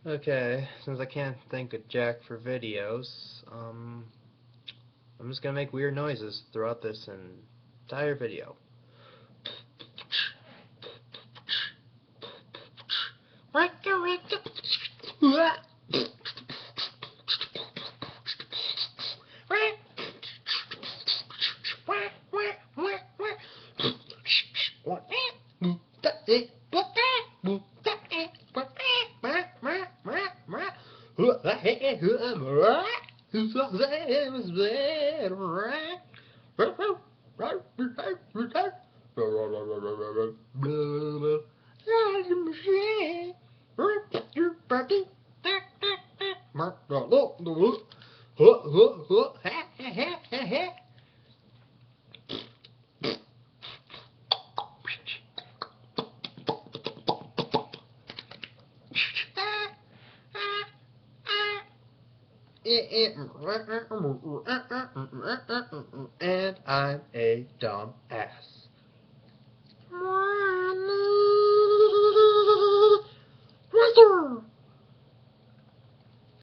Okay, since I can't think of Jack for videos, I'm just gonna make weird noises throughout this entire video. And I'm a dumb ass.